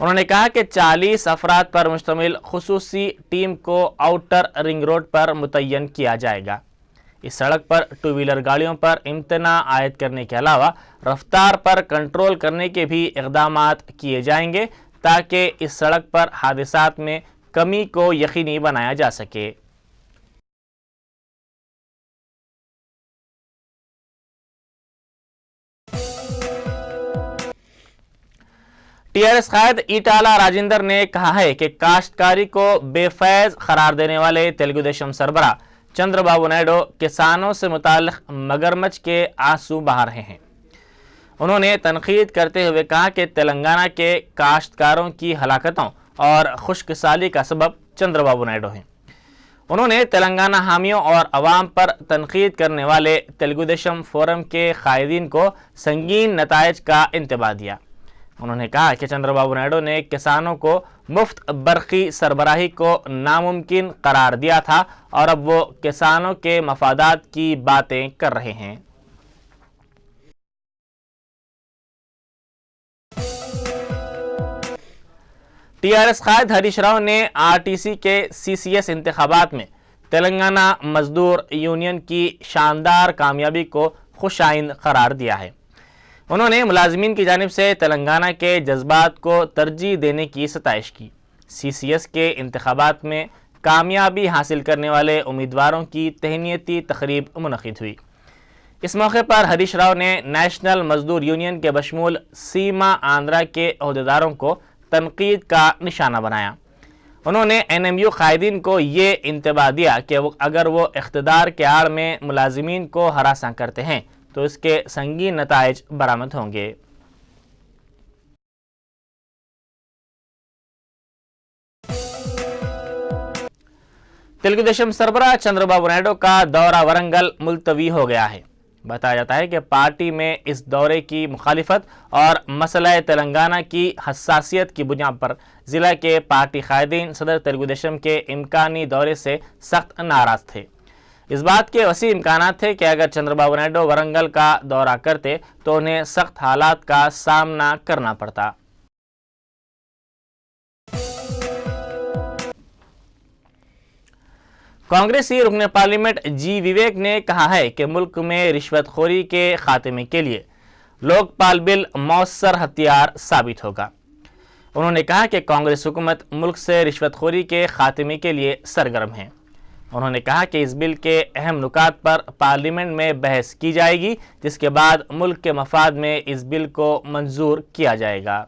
انہوں نے کہا کہ 40 افراد پر مشتمل خصوصی ٹیم کو آؤٹر رنگ روڈ پر متعین کیا جائے گا۔ اس سڑک پر ٹو ویلر گاڑیوں پر امتناع عائد کرنے کے علاوہ رفتار پر کنٹرول کرنے کے بھی اقدامات کیے جائیں گے تاکہ اس سڑک پر حادثات میں کمی کو یقینی بنایا جا سکے۔ TRS قائد ایٹالہ راجندر نے کہا ہے کہ کاشتکاری کو بے فیض قرار دینے والے تیلگو دیشم سربراہ چندر بابو نائیڈو کسانوں سے متعلق مگرمچھ کے آنسو بہا رہے ہیں۔ انہوں نے تنقید کرتے ہوئے کہا کہ تلنگانہ کے کاشتکاروں کی ہلاکتوں اور خشک سالی کا سبب چندر بابو نائیڈو ہیں۔ انہوں نے تلنگانہ حامیوں اور عوام پر تنقید کرنے والے تیلگو دیشم فورم کے قائدین کو سنگین نتائج کا انتباہ دیا۔ انہوں نے کہا کہ چندر بابو نائیڈو نے کسانوں کو مفت برقی سربراہی کو ناممکن قرار دیا تھا اور اب وہ کسانوں کے مفادات کی باتیں کر رہے ہیں۔ TRS قائد ہریش راؤ نے RTC کے CCS انتخابات میں تلنگانہ مزدور یونین کی شاندار کامیابی کو خوش آئند قرار دیا ہے۔ انہوں نے ملازمین کی جانب سے تلنگانہ کے جذبات کو ترجیح دینے کی ستائش کی۔ CCS کے انتخابات میں کامیابی حاصل کرنے والے امیدواروں کی تہنیتی تقریب منعقد ہوئی۔ اس موقع پر ہریش راؤ نے نیشنل مزدور یونین کے بشمول سیما آندھرا کے عہدیداروں کو تنقید کا نشانہ بنایا۔ انہوں نے NMU قائدین کو یہ انتباہ دیا کہ اگر وہ اقتدار کے آڑ میں ملازمین کو ہراساں کرتے ہیں تو اس کے سنگین نتائج برآمد ہوں گے۔ تیلگو دیشم سربراہ چندر بابو نائیڈو کا دورہ ورنگل ملتوی ہو گیا ہے۔ بتایا جاتا ہے کہ پارٹی میں اس دورے کی مخالفت اور مسئلہ تلنگانہ کی حساسیت کی بنیاد پر ضلع کے پارٹی قائدین صدر تیلگو دیشم کے امکانی دورے سے سخت ناراض تھے۔ اس بات کے وسیع امکانات تھے کہ اگر چندر بابو نائیڈو ورنگل کا دورہ کرتے تو انہیں سخت حالات کا سامنا کرنا پڑتا۔ کانگریسی رکن پارلیمنٹ جی وویک نے کہا ہے کہ ملک میں رشوت خوری کے خاتمے کے لیے لوک پال بل مؤثر ہتھیار ثابت ہوگا۔ انہوں نے کہا کہ کانگریس حکومت ملک سے رشوت خوری کے خاتمے کے لیے سرگرم ہے۔ انہوں نے کہا کہ اس بل کے اہم نکات پر پارلیمنٹ میں بحث کی جائے گی، جس کے بعد ملک کے مفاد میں اس بل کو منظور کیا جائے گا۔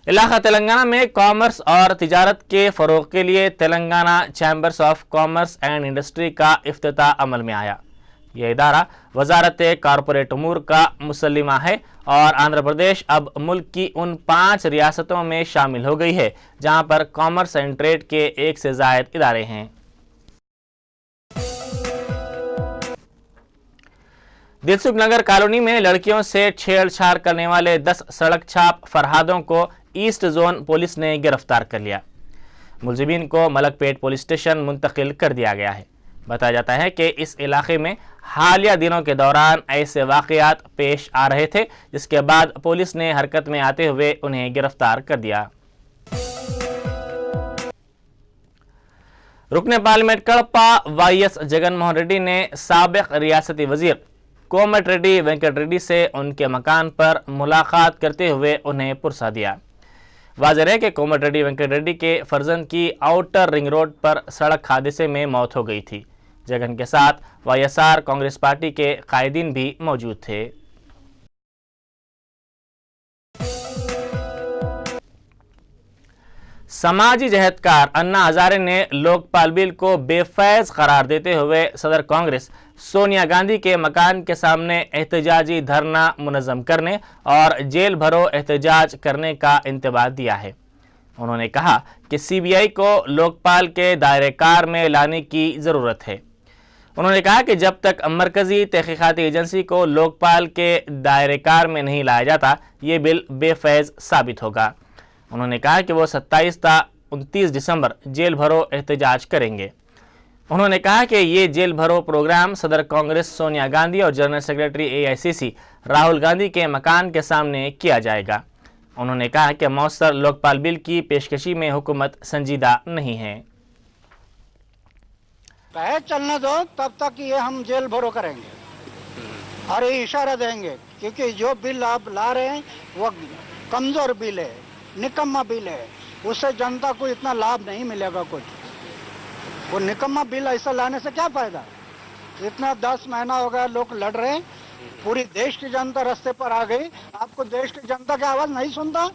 علاقہ تلنگانہ میں کامرس اور تجارت کے فروغ کے لیے Telangana chambers of commerce and industry کا افتتاح عمل میں آیا۔ یہ ادارہ وزارت کارپوریٹ امور کا مسلمہ ہے اور آندھرا پردیش اب ملک کی ان 5 ریاستوں میں شامل ہو گئی ہے جہاں پر کامرس اینڈ ٹریڈ کے 1 سے زائد ادارے ہیں۔ دلسکھ نگر کالونی میں لڑکیوں سے چھیڑ چھاڑ کرنے والے 10 سڑک چھاپ فرہادوں کو ایسٹ زون پولیس نے گرفتار کر لیا۔ ملزمین کو ملک پیٹ پولیس اسٹیشن منتقل کر دیا گیا ہے۔ بتایا جاتا ہے کہ اس علاقے میں حالیہ دنوں کے دوران ایسے واقعات پیش آ رہے تھے جس کے بعد پولیس نے حرکت میں آتے ہوئے انہیں گرفتار کر دیا۔ رکن پارلیمنٹ کڑپا YS جگن موہن ریڈی نے سابق ریاستی وزیر کومٹ ریڈی وینکٹ ریڈی سے ان کے مکان پر ملاقات کرتے ہوئے انہیں پرسہ دیا۔ واضح ہے کہ کومٹ ریڈی وینکٹ ریڈی کے فرزند کی آؤٹر رنگ روڈ پر سڑک حادثے میں موت ہو گئی تھی۔ جگن کے ساتھ YSR کانگریس پارٹی کے قائدین بھی موجود تھے۔ سماجی جہدکار انا ہزارے نے لوک پال بل کو بے فیض قرار دیتے ہوئے صدر کانگریس سونیا گاندھی کے مکان کے سامنے احتجاجی دھرنا منظم کرنے اور جیل بھرو احتجاج کرنے کا انتباہ دیا ہے۔ انہوں نے کہا کہ CBI کو لوک پال کے دائرہ کار میں لانے کی ضرورت ہے۔ انہوں نے کہا کہ جب تک مرکزی تحقیقاتی ایجنسی کو لوک پال کے دائرہ کار میں نہیں لایا جاتا یہ بل بے فیض ثابت ہوگا۔ انہوں نے کہا کہ وہ 27 تا 29 دسمبر جیل بھرو احتجاج کریں گے۔ انہوں نے کہا کہ یہ جیل بھرو پروگرام صدر کانگریس سونیا گاندھی اور general secretary AICC Rahul Gandhi کے مکان کے سامنے کیا جائے گا۔ انہوں نے کہا کہ مؤثر لوکپال بل کی پیشکشی میں حکومت سنجیدہ نہیں ہے۔ چلنے دو تب تک یہ ہم جیل بھرو کریں گے اور یہ اشارہ دیں گے، کیونکہ جو بل آپ لا رہے ہیں وہ کمزور بل ہے، نکما بل ہے، اس سے جنتا کو اتنا لابھ نہیں ملے گا کچھ۔ وہ نکما بل ایسا لانے سے کیا فائدہ؟ اتنا 10 مہینہ ہو گیا لوگ لڑ رہے ہیں، پوری دیش کی جنتا رستے پر آ گئی، آپ کو دیش کی جنتا کی آواز نہیں سنتا؟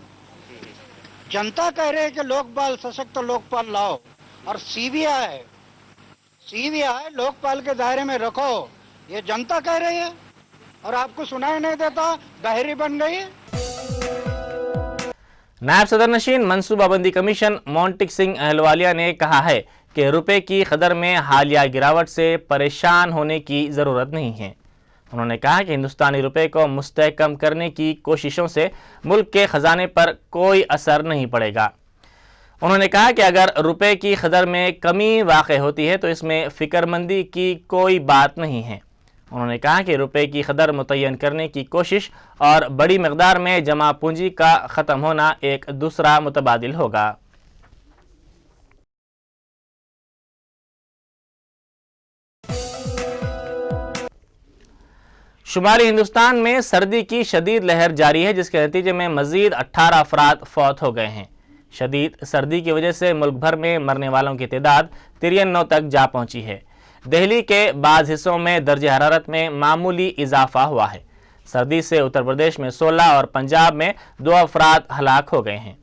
جنتا کہہ رہے ہے کہ لوکپال سشکت لوکپال لاؤ، اور CBI لوکپال کے دائرے میں رکھو، یہ جنتا کہہ رہی ہے اور آپ کو سنائی نہیں دیتا، بحری بن گئی ہے۔ نائب صدر نشین منصوبہ بندی کمیشن مونٹک سنگھ اہلوالیہ نے کہا ہے کہ روپے کی قدر میں حالیہ گراوٹ سے پریشان ہونے کی ضرورت نہیں ہے۔ انہوں نے کہا کہ ہندوستانی روپے کو مستحکم کرنے کی کوششوں سے ملک کے خزانے پر کوئی اثر نہیں پڑے گا۔ انہوں نے کہا کہ اگر روپے کی قدر میں کمی واقع ہوتی ہے تو اس میں فکر مندی کی کوئی بات نہیں ہے۔ انہوں نے کہا کہ روپے کی قدر متعین کرنے کی کوشش اور بڑی مقدار میں جمع پونجی کا ختم ہونا ایک دوسرا متبادل ہوگا۔ شمالی ہندوستان میں سردی کی شدید لہر جاری ہے، جس کے نتیجے میں مزید 18 افراد فوت ہو گئے ہیں۔ شدید سردی کی وجہ سے ملک بھر میں مرنے والوں کی تعداد 93 تک جا پہنچی ہے۔ دہلی کے بعض حصوں میں درجہ حرارت میں معمولی اضافہ ہوا ہے۔ سردی سے اتر پردیش میں 16 اور پنجاب میں 2 افراد ہلاک ہو گئے ہیں۔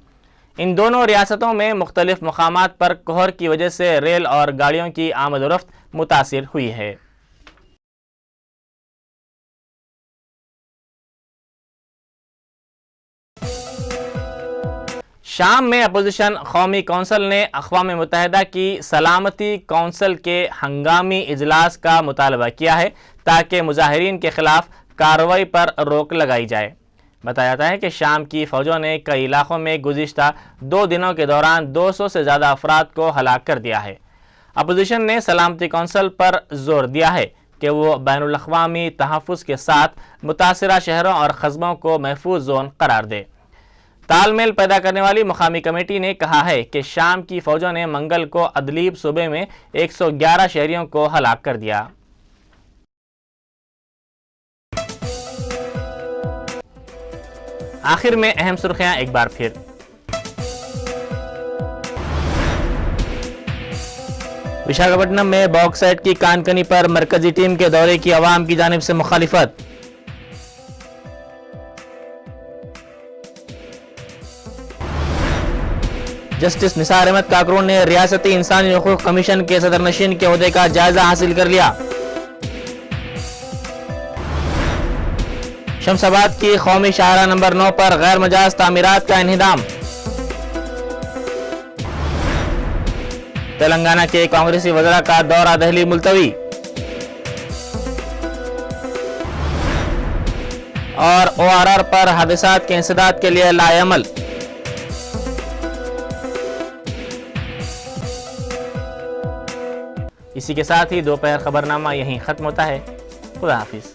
ان دونوں ریاستوں میں مختلف مقامات پر کہر کی وجہ سے ریل اور گاڑیوں کی آمد و رفت متاثر ہوئی ہے۔ شام میں اپوزیشن قومی کونسل نے اقوام متحدہ کی سلامتی کونسل کے ہنگامی اجلاس کا مطالبہ کیا ہے تاکہ مظاہرین کے خلاف کارروائی پر روک لگائی جائے۔ بتایا جاتا ہے کہ شام کی فوجوں نے کئی علاقوں میں گزشتہ 2 دنوں کے دوران 200 سے زیادہ افراد کو ہلاک کر دیا ہے۔ اپوزیشن نے سلامتی کونسل پر زور دیا ہے کہ وہ بین الاقوامی تحفظ کے ساتھ متاثرہ شہروں اور قصبوں کو محفوظ زون قرار دے۔ تال میل پیدا کرنے والی مقامی کمیٹی نے کہا ہے کہ شام کی فوجوں نے منگل کو ادلیب صوبے میں 111 شہریوں کو ہلاک کر دیا۔ آخر میں اہم سرخیاں ایک بار پھر۔ وشاکھاپٹنم میں باکسائٹ کی کان کنی پر مرکزی ٹیم کے دورے کی عوام کی جانب سے مخالفت۔ جسٹس نثار احمد کاکرون نے ریاستی انسانی حقوق کمیشن کے صدر نشین کے عہدے کا جائزہ حاصل کر لیا۔ شمس آباد کی قومی شاہراہ نمبر 9 پر غیر مجاز تعمیرات کا انہدام۔ تلنگانہ کے کانگریسی وزراء کا دورہ دہلی ملتوی۔ اور ORR پر حادثات کے انسداد کے لیے لائے عمل۔ اسی کے ساتھ ہی دوپہر خبرنامہ یہیں ختم ہوتا ہے۔ خدا حافظ۔